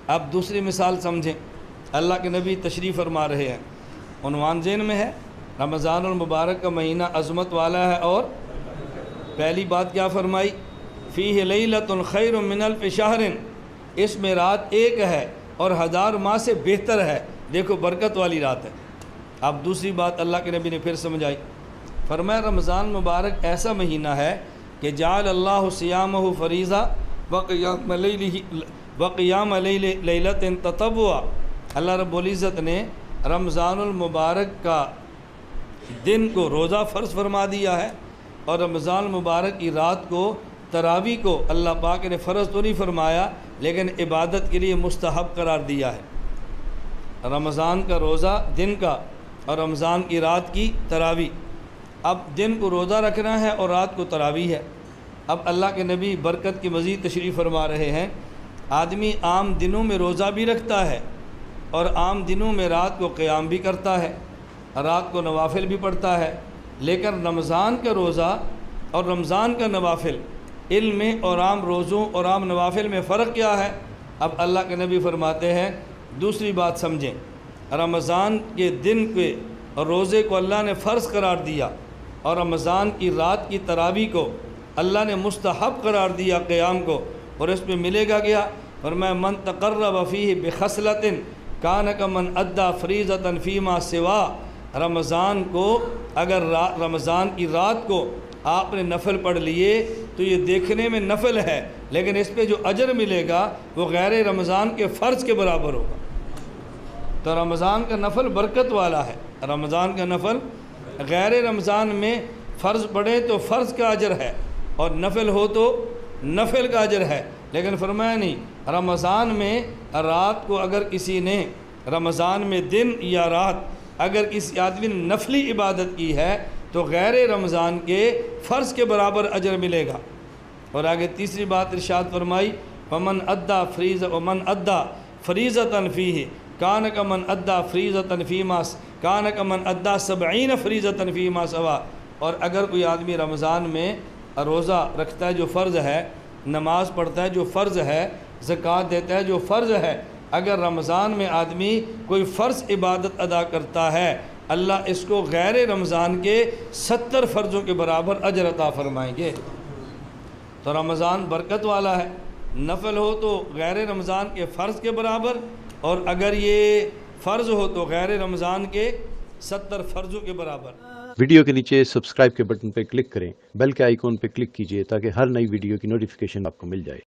اب دوسری مثال سمجھیں، اللہ کے نبی تشریف فرما رہے ہیں، عنوان ذہن میں ہے، رمضان المبارک کا مہینہ عظمت والا ہے، اور پہلی بات کیا فرمائی؟ فیہ لیلۃ خیر من الف شہر، اس میں رات ایک ہے اور 1000 ماہ سے بہتر ہے۔ دیکھو برکت والی رات ہے۔ اب دوسری بات اللہ کے نبی نے پھر سمجھائی، فرمایا رمضان مبارک ایسا مہینہ ہے کہ جعل اللہ صیامہ فریضہ وقیام لیلۃ تطوعا، اللہ رب العزت نے رمضان المبارک کا دن کو روزہ فرض فرما دیا ہے، اور رمضان المبارک کی رات کو تراویح کو اللہ پاک نے فرض تو نہیں فرمایا لیکن عبادت کے لیے مستحب قرار دیا ہے۔ رمضان کا روزہ دن کا اور رمضان کی رات کی تراویح۔ اب دن کو روزہ رکھنا ہے اور رات کو تراویح ہے۔ اب اللہ کے نبی برکت کی مزید تشریف فرما رہے ہیں، آدمی عام دنوں میں روزہ بھی رکھتا ہے اور عام دنوں میں رات کو قیام بھی کرتا ہے، رات کو نوافل بھی پڑھتا ہے، لیکن رمضان کا روزہ اور رمضان کا نوافل، علم میں اور عام روزوں اور عام نوافل میں فرق کیا ہے؟ اب اللہ کے نبی فرماتے ہیں دوسری بات سمجھیں، رمضان کے دن کے اور روزے کو اللہ نے فرض قرار دیا اور رمضان کی رات کی تراویح کو اللہ نے مستحب قرار دیا قیام کو، اور اس میں ملے گا کیا؟ فرمایا من تقرب فیہ بخصلۃ کان کمن ادی فریضۃ فیما سوا، رمضان کو اگر رمضان کی رات کو آپ نے نفل پڑھ لیے تو یہ دیکھنے میں نفل ہے لیکن اس پہ جو اجر ملے گا وہ غیر رمضان کے فرض کے برابر ہوگا۔ تو رمضان کا نفل برکت والا ہے، رمضان کا نفل غیر رمضان میں فرض پڑھے تو فرض کا اجر ہے اور نفل ہو تو نفل کا اجر ہے، لیکن فرمایا نہیں رمضان میں رات کو اگر کسی نے رمضان میں دن یا رات اگر کسی آدمی نے نفلی عبادت کی ہے تو غیر رمضان کے فرض کے برابر اجر ملے گا۔ اور آگے تیسری بات ارشاد فرمائی ومن ادی فریضۃ فیہ کان کمن ادی فریضۃ فیما کان کمن ادی 70 فریضۃ فیما سوا، اور اگر کوئی آدمی رمضان میں روزہ رکھتا ہے جو فرض ہے، نماز پڑھتا ہے جو فرض ہے، زکوٰۃ دیتا ہے جو فرض ہے، اگر رمضان میں آدمی کوئی فرض عبادت ادا کرتا ہے اللہ اس کو غیر رمضان کے 70 فرضوں کے برابر اجر عطا فرمائیں گے۔ تو رمضان برکت والا ہے، نفل ہو تو غیر رمضان کے فرض کے برابر، اور اگر یہ فرض ہو تو غیر رمضان کے 70 فرضوں کے برابر۔ ویڈیو کے نیچے سبسکرائب کے بٹن پہ کلک کریں، بیل کے آئیکن پہ کلک کیجئے تاکہ ہر نئی ویڈیو کی نوٹیفیکیشن آپ کو مل جائے۔